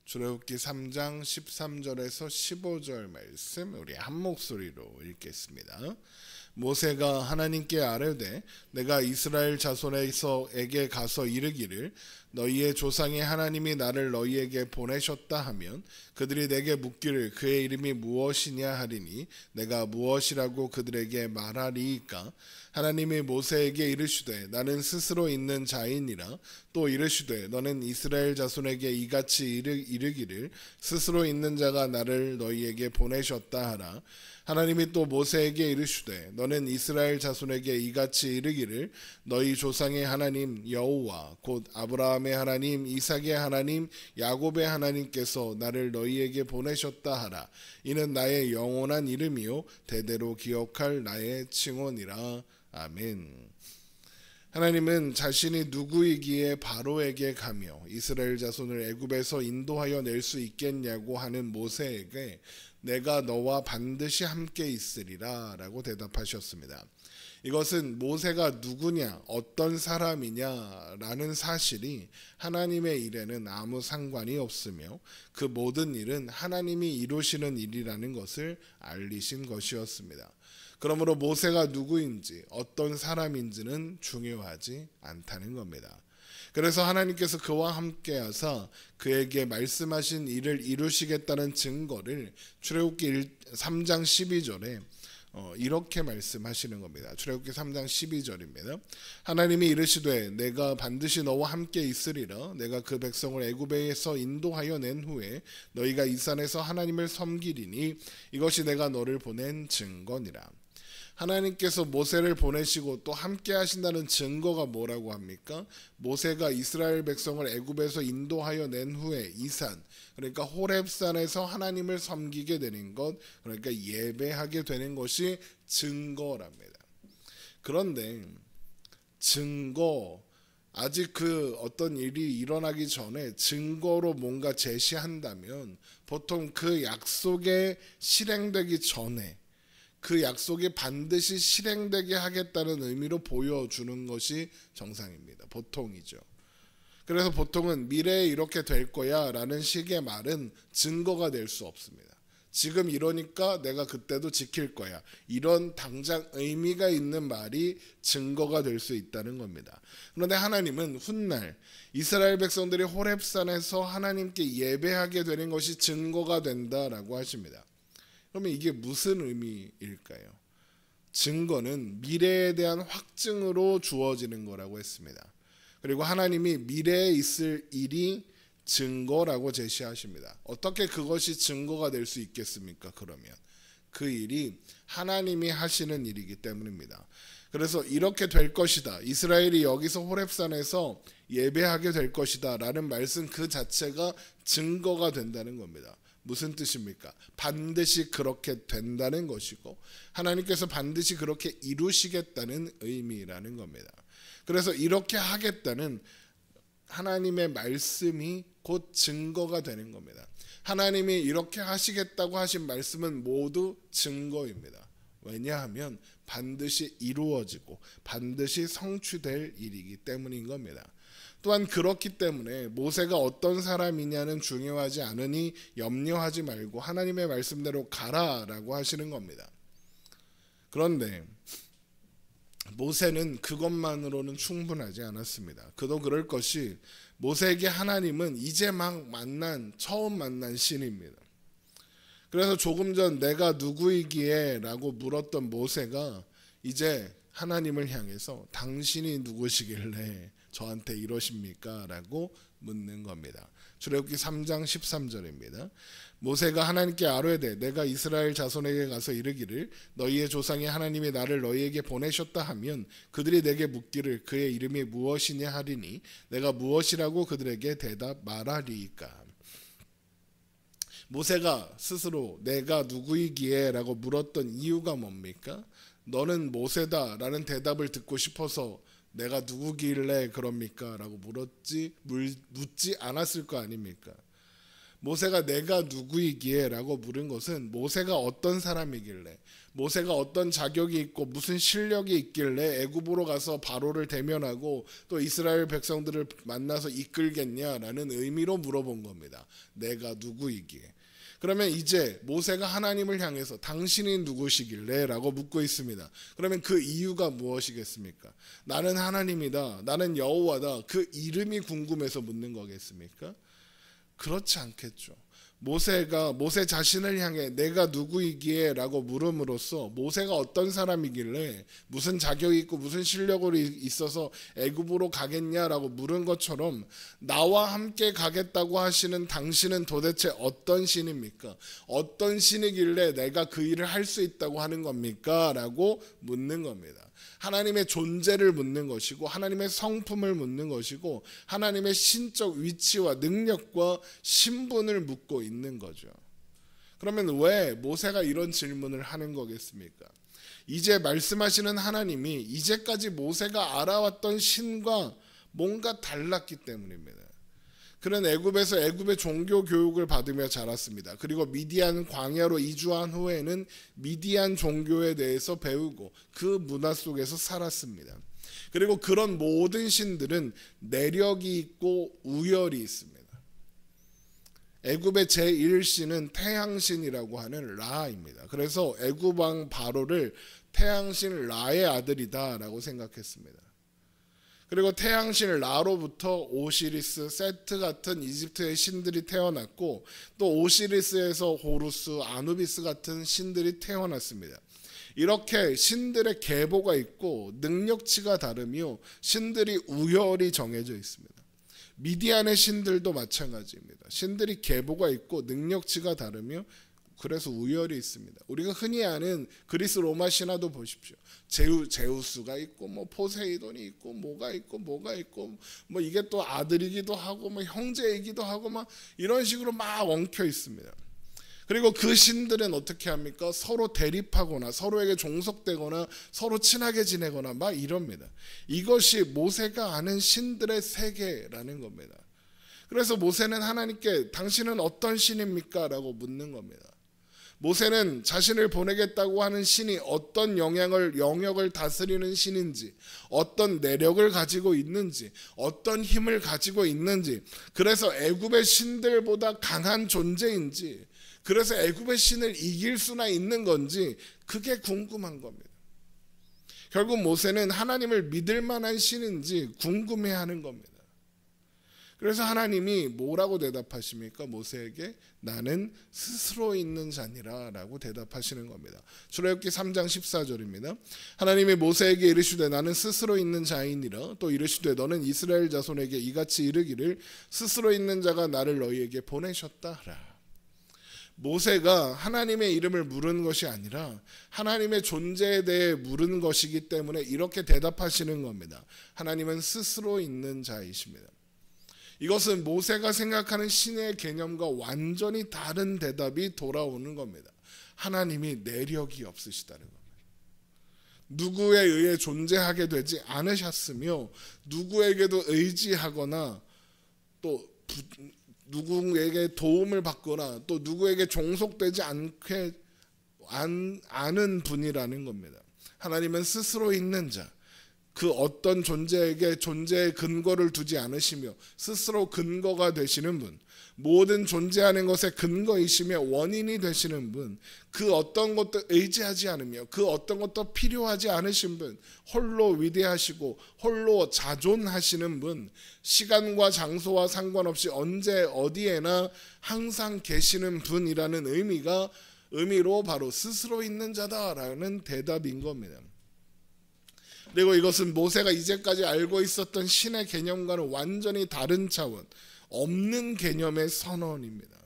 출애굽기 3장 13절에서 15절 말씀 우리 한 목소리로 읽겠습니다. 모세가 하나님께 아뢰되 내가 이스라엘 자손에게 가서 이르기를 너희의 조상의 하나님이 나를 너희에게 보내셨다 하면 그들이 내게 묻기를 그의 이름이 무엇이냐 하리니 내가 무엇이라고 그들에게 말하리이까. 하나님이 모세에게 이르시되 나는 스스로 있는 자이니라. 또 이르시되 너는 이스라엘 자손에게 이같이 이르기를 스스로 있는 자가 나를 너희에게 보내셨다 하라. 하나님이 또 모세에게 이르시되 너는 이스라엘 자손에게 이같이 이르기를 너희 조상의 하나님 여호와 곧 아브라함의 하나님 이삭의 하나님 야곱의 하나님께서 나를 너희에게 보내셨다 하라. 이는 나의 영원한 이름이요 대대로 기억할 나의 칭호니라. 아멘. 하나님은 자신이 누구이기에 바로에게 가며 이스라엘 자손을 애굽에서 인도하여 낼 수 있겠냐고 하는 모세에게 내가 너와 반드시 함께 있으리라 라고 대답하셨습니다. 이것은 모세가 누구냐 어떤 사람이냐 라는 사실이 하나님의 일에는 아무 상관이 없으며 그 모든 일은 하나님이 이루시는 일이라는 것을 알리신 것이었습니다. 그러므로 모세가 누구인지 어떤 사람인지는 중요하지 않다는 겁니다. 그래서 하나님께서 그와 함께 하사 그에게 말씀하신 일을 이루시겠다는 증거를 출애굽기 3장 12절에 이렇게 말씀하시는 겁니다. 출애굽기 3장 12절입니다. 하나님이 이르시되 내가 반드시 너와 함께 있으리라. 내가 그 백성을 애굽에서 인도하여 낸 후에 너희가 이 산에서 하나님을 섬기리니 이것이 내가 너를 보낸 증거니라. 하나님께서 모세를 보내시고 또 함께 하신다는 증거가 뭐라고 합니까? 모세가 이스라엘 백성을 애굽에서 인도하여 낸 후에 이 산, 그러니까 호렙산에서 하나님을 섬기게 되는 것, 그러니까 예배하게 되는 것이 증거랍니다. 그런데 증거, 아직 그 어떤 일이 일어나기 전에 증거로 뭔가 제시한다면 보통 그 약속에 실행되기 전에 그 약속이 반드시 실행되게 하겠다는 의미로 보여주는 것이 정상입니다. 보통이죠. 그래서 보통은 미래에 이렇게 될 거야 라는 식의 말은 증거가 될 수 없습니다. 지금 이러니까 내가 그때도 지킬 거야. 이런 당장 의미가 있는 말이 증거가 될 수 있다는 겁니다. 그런데 하나님은 훗날 이스라엘 백성들이 호렙산에서 하나님께 예배하게 되는 것이 증거가 된다라고 하십니다. 그러면 이게 무슨 의미일까요? 증거는 미래에 대한 확증으로 주어지는 거라고 했습니다. 그리고 하나님이 미래에 있을 일이 증거라고 제시하십니다. 어떻게 그것이 증거가 될 수 있겠습니까? 그러면 그 일이 하나님이 하시는 일이기 때문입니다. 그래서 이렇게 될 것이다. 이스라엘이 여기서 호렙산에서 예배하게 될 것이다 라는 말씀 그 자체가 증거가 된다는 겁니다. 무슨 뜻입니까? 반드시 그렇게 된다는 것이고 하나님께서 반드시 그렇게 이루시겠다는 의미라는 겁니다. 그래서 이렇게 하겠다는 하나님의 말씀이 곧 증거가 되는 겁니다. 하나님이 이렇게 하시겠다고 하신 말씀은 모두 증거입니다. 왜냐하면 반드시 이루어지고 반드시 성취될 일이기 때문인 겁니다. 또한 그렇기 때문에 모세가 어떤 사람이냐는 중요하지 않으니 염려하지 말고 하나님의 말씀대로 가라라고 하시는 겁니다. 그런데 모세는 그것만으로는 충분하지 않았습니다. 그도 그럴 것이 모세에게 하나님은 이제 막 처음 만난 신입니다. 그래서 조금 전 내가 누구이기에 라고 물었던 모세가 이제 하나님을 향해서 당신이 누구시길래 저한테 이러십니까? 라고 묻는 겁니다. 출애굽기 3장 13절입니다. 모세가 하나님께 아뢰되 내가 이스라엘 자손에게 가서 이르기를 너희의 조상의 하나님이 나를 너희에게 보내셨다 하면 그들이 내게 묻기를 그의 이름이 무엇이냐 하리니 내가 무엇이라고 그들에게 대답 말하리이까. 모세가 스스로 내가 누구이기에 라고 물었던 이유가 뭡니까? 너는 모세다 라는 대답을 듣고 싶어서 내가 누구길래 그럽니까? 라고 묻지 않았을 거 아닙니까? 모세가 내가 누구이기에 라고 물은 것은 모세가 어떤 사람이길래, 모세가 어떤 자격이 있고 무슨 실력이 있길래 애굽으로 가서 바로를 대면하고 또 이스라엘 백성들을 만나서 이끌겠냐라는 의미로 물어본 겁니다. 내가 누구이기에. 그러면 이제 모세가 하나님을 향해서 당신이 누구시길래 라고 묻고 있습니다. 그러면 그 이유가 무엇이겠습니까? 나는 하나님이다, 나는 여호와다, 그 이름이 궁금해서 묻는 거겠습니까? 그렇지 않겠죠. 모세 자신을 향해 내가 누구이기에 라고 물음으로써 모세가 어떤 사람이길래 무슨 자격이 있고 무슨 실력으로 있어서 애굽으로 가겠냐라고 물은 것처럼 나와 함께 가겠다고 하시는 당신은 도대체 어떤 신입니까? 어떤 신이길래 내가 그 일을 할 수 있다고 하는 겁니까? 라고 묻는 겁니다. 하나님의 존재를 묻는 것이고 하나님의 성품을 묻는 것이고 하나님의 신적 위치와 능력과 신분을 묻고 있는 거죠. 그러면 왜 모세가 이런 질문을 하는 거겠습니까? 이제 말씀하시는 하나님이 이제까지 모세가 알아왔던 신과 뭔가 달랐기 때문입니다. 그는 애굽에서 애굽의 종교 교육을 받으며 자랐습니다. 그리고 미디안 광야로 이주한 후에는 미디안 종교에 대해서 배우고 그 문화 속에서 살았습니다. 그리고 그런 모든 신들은 내력이 있고 우열이 있습니다. 애굽의 제1신은 태양신이라고 하는 라입니다. 그래서 애굽 왕 바로를 태양신 라의 아들이다라고 생각했습니다. 그리고 태양신 라로부터 오시리스, 세트 같은 이집트의 신들이 태어났고 또 오시리스에서 호루스, 아누비스 같은 신들이 태어났습니다. 이렇게 신들의 계보가 있고 능력치가 다르며 신들이 우열이 정해져 있습니다. 미디안의 신들도 마찬가지입니다. 신들이 계보가 있고 능력치가 다르며 그래서 우열이 있습니다. 우리가 흔히 아는 그리스 로마 신화도 보십시오. 제우스가 있고 뭐 포세이돈이 있고 뭐가 있고 뭐 이게 또 아들이기도 하고 뭐 형제이기도 하고 막 이런 식으로 막 엉켜 있습니다. 그리고 그 신들은 어떻게 합니까? 서로 대립하거나 서로에게 종속되거나 서로 친하게 지내거나 막 이럽니다. 이것이 모세가 아는 신들의 세계라는 겁니다. 그래서 모세는 하나님께 당신은 어떤 신입니까? 라고 묻는 겁니다. 모세는 자신을 보내겠다고 하는 신이 어떤 영역을 다스리는 신인지, 어떤 내력을 가지고 있는지, 어떤 힘을 가지고 있는지, 그래서 애굽의 신들보다 강한 존재인지, 그래서 애굽의 신을 이길 수나 있는 건지 그게 궁금한 겁니다. 결국 모세는 하나님을 믿을 만한 신인지 궁금해하는 겁니다. 그래서 하나님이 뭐라고 대답하십니까? 모세에게 나는 스스로 있는 자니라 라고 대답하시는 겁니다. 출애굽기 3장 14절입니다. 하나님이 모세에게 이르시되 나는 스스로 있는 자이니라. 또 이르시되 너는 이스라엘 자손에게 이같이 이르기를 스스로 있는 자가 나를 너희에게 보내셨다 하라. 모세가 하나님의 이름을 물은 것이 아니라 하나님의 존재에 대해 물은 것이기 때문에 이렇게 대답하시는 겁니다. 하나님은 스스로 있는 자이십니다. 이것은 모세가 생각하는 신의 개념과 완전히 다른 대답이 돌아오는 겁니다. 하나님이 내력이 없으시다는 겁니다. 누구에 의해 존재하게 되지 않으셨으며 누구에게도 의지하거나 또 누구에게 도움을 받거나 또 누구에게 종속되지 않은 분이라는 겁니다. 하나님은 스스로 있는 자, 그 어떤 존재에게 존재의 근거를 두지 않으시며 스스로 근거가 되시는 분, 모든 존재하는 것의 근거이시며 원인이 되시는 분, 그 어떤 것도 의지하지 않으며 그 어떤 것도 필요하지 않으신 분, 홀로 위대하시고 홀로 자존하시는 분, 시간과 장소와 상관없이 언제 어디에나 항상 계시는 분이라는 의미로 바로 스스로 있는 자다라는 대답인 겁니다. 그리고 이것은 모세가 이제까지 알고 있었던 신의 개념과는 완전히 다른 차원, 없는 개념의 선언입니다.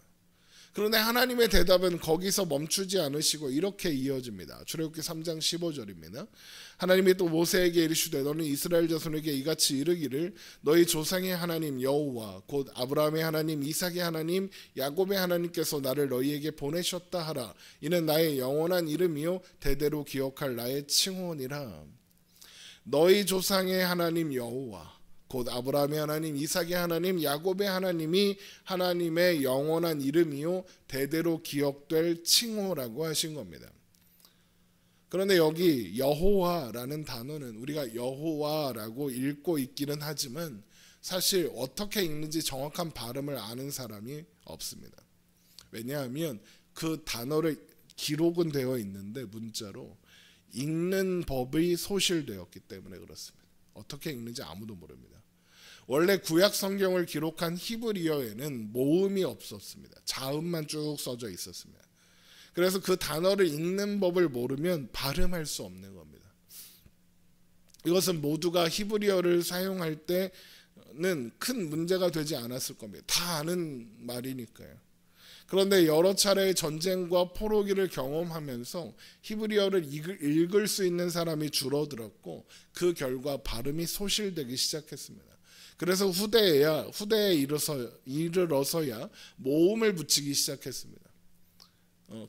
그런데 하나님의 대답은 거기서 멈추지 않으시고 이렇게 이어집니다. 출애굽기 3장 15절입니다. 하나님이 또 모세에게 이르시되 너는 이스라엘 자손에게 이같이 이르기를 너희 조상의 하나님 여호와 곧 아브라함의 하나님 이삭의 하나님 야곱의 하나님께서 나를 너희에게 보내셨다 하라. 이는 나의 영원한 이름이요 대대로 기억할 나의 칭호니라. 너희 조상의 하나님 여호와 곧 아브라함의 하나님, 이삭의 하나님, 야곱의 하나님이 하나님의 영원한 이름이요 대대로 기억될 칭호라고 하신 겁니다. 그런데 여기 여호와라는 단어는 우리가 여호와라고 읽고 있기는 하지만 사실 어떻게 읽는지 정확한 발음을 아는 사람이 없습니다. 왜냐하면 그 단어를 기록은 되어 있는데 문자로 읽는 법이 소실되었기 때문에 그렇습니다. 어떻게 읽는지 아무도 모릅니다. 원래 구약 성경을 기록한 히브리어에는 모음이 없었습니다. 자음만 쭉 써져 있었습니다. 그래서 그 단어를 읽는 법을 모르면 발음할 수 없는 겁니다. 이것은 모두가 히브리어를 사용할 때는 큰 문제가 되지 않았을 겁니다. 다 아는 말이니까요. 그런데 여러 차례의 전쟁과 포로기를 경험하면서 히브리어를 읽을 수 있는 사람이 줄어들었고 그 결과 발음이 소실되기 시작했습니다. 그래서 후대에 이르러서야 모음을 붙이기 시작했습니다.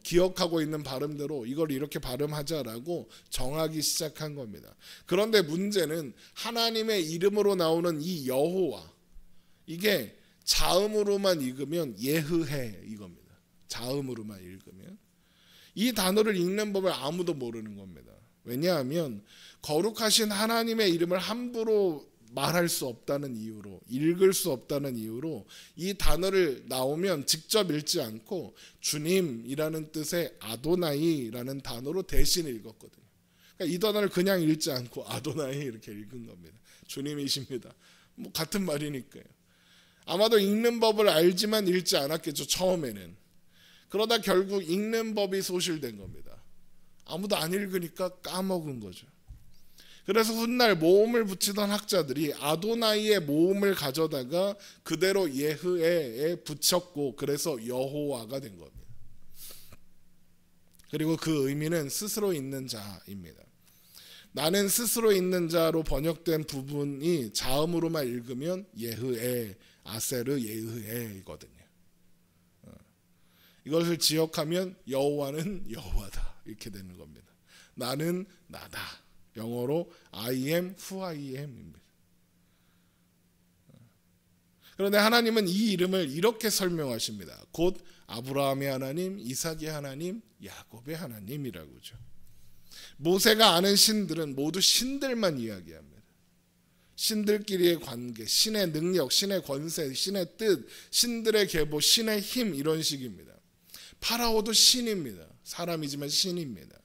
기억하고 있는 발음대로 이걸 이렇게 발음하자라고 정하기 시작한 겁니다. 그런데 문제는 하나님의 이름으로 나오는 이 여호와, 이게 자음으로만 읽으면 예흐해 이겁니다. 자음으로만 읽으면 이 단어를 읽는 법을 아무도 모르는 겁니다. 왜냐하면 거룩하신 하나님의 이름을 함부로 말할 수 없다는 이유로, 읽을 수 없다는 이유로 이 단어를 나오면 직접 읽지 않고 주님이라는 뜻의 아도나이라는 단어로 대신 읽었거든요. 그러니까 이 단어를 그냥 읽지 않고 아도나이 이렇게 읽은 겁니다. 주님이십니다. 뭐 같은 말이니까요. 아마도 읽는 법을 알지만 읽지 않았겠죠, 처음에는. 그러다 결국 읽는 법이 소실된 겁니다. 아무도 안 읽으니까 까먹은 거죠. 그래서 훗날 모음을 붙이던 학자들이 아도나이의 모음을 가져다가 그대로 예흐에에 붙였고 그래서 여호와가 된 겁니다. 그리고 그 의미는 스스로 있는 자입니다. 나는 스스로 있는 자로 번역된 부분이 자음으로만 읽으면 예흐에, 아세르 예흐에이거든요. 이것을 지역하면 여호와는 여호와다 이렇게 되는 겁니다. 나는 나다. 영어로 I am who I am입니다. 그런데 하나님은 이 이름을 이렇게 설명하십니다. 곧 아브라함의 하나님, 이삭의 하나님, 야곱의 하나님이라고죠. 모세가 아는 신들은 모두 신들만 이야기합니다. 신들끼리의 관계, 신의 능력, 신의 권세, 신의 뜻, 신들의 계보, 신의 힘 이런 식입니다. 파라오도 신입니다. 사람이지만 신입니다.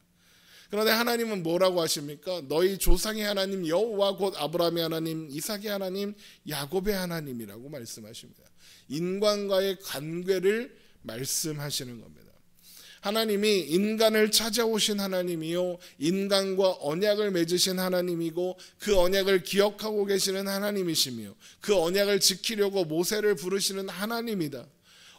그런데 하나님은 뭐라고 하십니까? 너희 조상의 하나님 여호와 곧 아브라함의 하나님, 이삭의 하나님, 야곱의 하나님이라고 말씀하십니다. 인간과의 관계를 말씀하시는 겁니다. 하나님이 인간을 찾아오신 하나님이요 인간과 언약을 맺으신 하나님이고 그 언약을 기억하고 계시는 하나님이시며 그 언약을 지키려고 모세를 부르시는 하나님이다.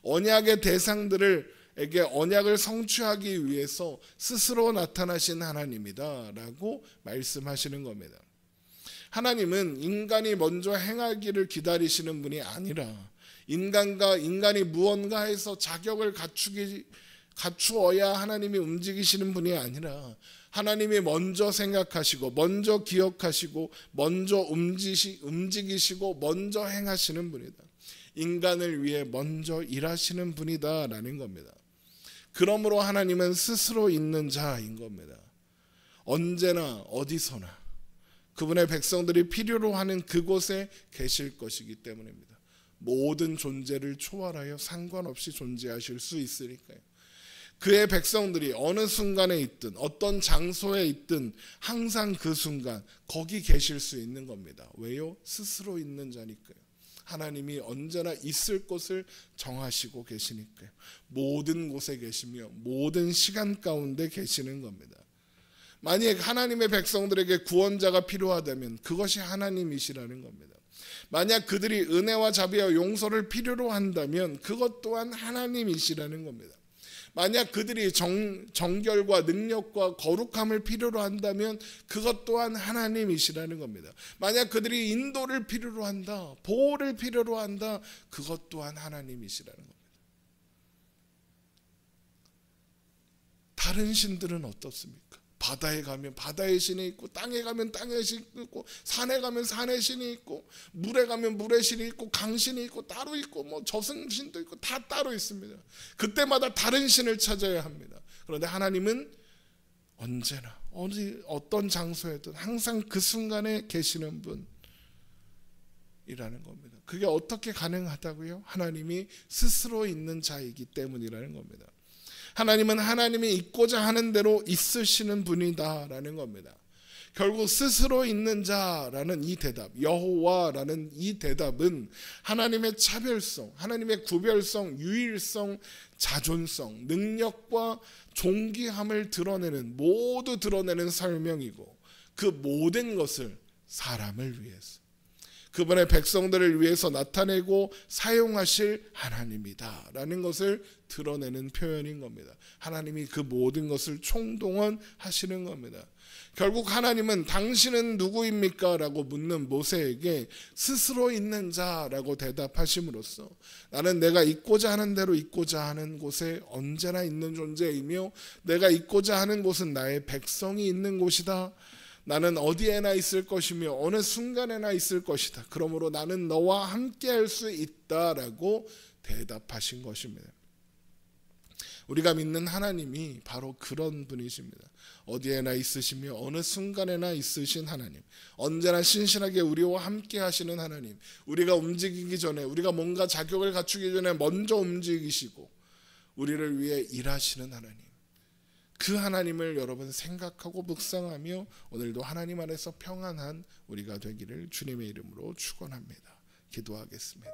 언약의 대상들에게 언약을 성취하기 위해서 스스로 나타나신 하나님이다 라고 말씀하시는 겁니다. 하나님은 인간이 먼저 행하기를 기다리시는 분이 아니라 인간이 무언가 해서 자격을 갖추어야 하나님이 움직이시는 분이 아니라 하나님이 먼저 생각하시고 먼저 기억하시고 먼저 움직이시고 먼저 행하시는 분이다. 인간을 위해 먼저 일하시는 분이다라는 겁니다. 그러므로 하나님은 스스로 있는 자인 겁니다. 언제나 어디서나 그분의 백성들이 필요로 하는 그곳에 계실 것이기 때문입니다. 모든 존재를 초월하여 상관없이 존재하실 수 있으니까요. 그의 백성들이 어느 순간에 있든 어떤 장소에 있든 항상 그 순간 거기 계실 수 있는 겁니다. 왜요? 스스로 있는 자니까요. 하나님이 언제나 있을 곳을 정하시고 계시니까요. 모든 곳에 계시며 모든 시간 가운데 계시는 겁니다. 만약 하나님의 백성들에게 구원자가 필요하다면 그것이 하나님이시라는 겁니다. 만약 그들이 은혜와 자비와 용서를 필요로 한다면 그것 또한 하나님이시라는 겁니다. 만약 그들이 정결과 능력과 거룩함을 필요로 한다면 그것 또한 하나님이시라는 겁니다. 만약 그들이 인도를 필요로 한다, 보호를 필요로 한다, 그것 또한 하나님이시라는 겁니다. 다른 신들은 어떻습니까? 바다에 가면 바다의 신이 있고, 땅에 가면 땅의 신이 있고, 산에 가면 산의 신이 있고, 물에 가면 물의 신이 있고, 강신이 있고, 따로 있고, 뭐 저승신도 있고, 다 따로 있습니다. 그때마다 다른 신을 찾아야 합니다. 그런데 하나님은 언제나 어떤 장소에든 항상 그 순간에 계시는 분이라는 겁니다. 그게 어떻게 가능하다고요? 하나님이 스스로 있는 자이기 때문이라는 겁니다. 하나님은 하나님이 있고자 하는 대로 있으시는 분이다라는 겁니다. 결국 스스로 있는 자라는 이 대답, 여호와라는 이 대답은 하나님의 차별성, 하나님의 구별성, 유일성, 자존성, 능력과 존귀함을 모두 드러내는 설명이고, 그 모든 것을 사람을 위해서, 그분의 백성들을 위해서 나타내고 사용하실 하나님이다라는 것을 드러내는 표현인 겁니다. 하나님이 그 모든 것을 총동원하시는 겁니다. 결국 하나님은 당신은 누구입니까? 라고 묻는 모세에게 스스로 있는 자라고 대답하심으로써 나는 내가 있고자 하는 대로 있고자 하는 곳에 언제나 있는 존재이며, 내가 있고자 하는 곳은 나의 백성이 있는 곳이다. 나는 어디에나 있을 것이며 어느 순간에나 있을 것이다. 그러므로 나는 너와 함께 할 수 있다라고 대답하신 것입니다. 우리가 믿는 하나님이 바로 그런 분이십니다. 어디에나 있으시며 어느 순간에나 있으신 하나님, 언제나 신실하게 우리와 함께 하시는 하나님, 우리가 움직이기 전에, 우리가 뭔가 자격을 갖추기 전에 먼저 움직이시고 우리를 위해 일하시는 하나님, 그 하나님을 여러분 생각하고 묵상하며 오늘도 하나님 안에서 평안한 우리가 되기를 주님의 이름으로 축원합니다. 기도하겠습니다.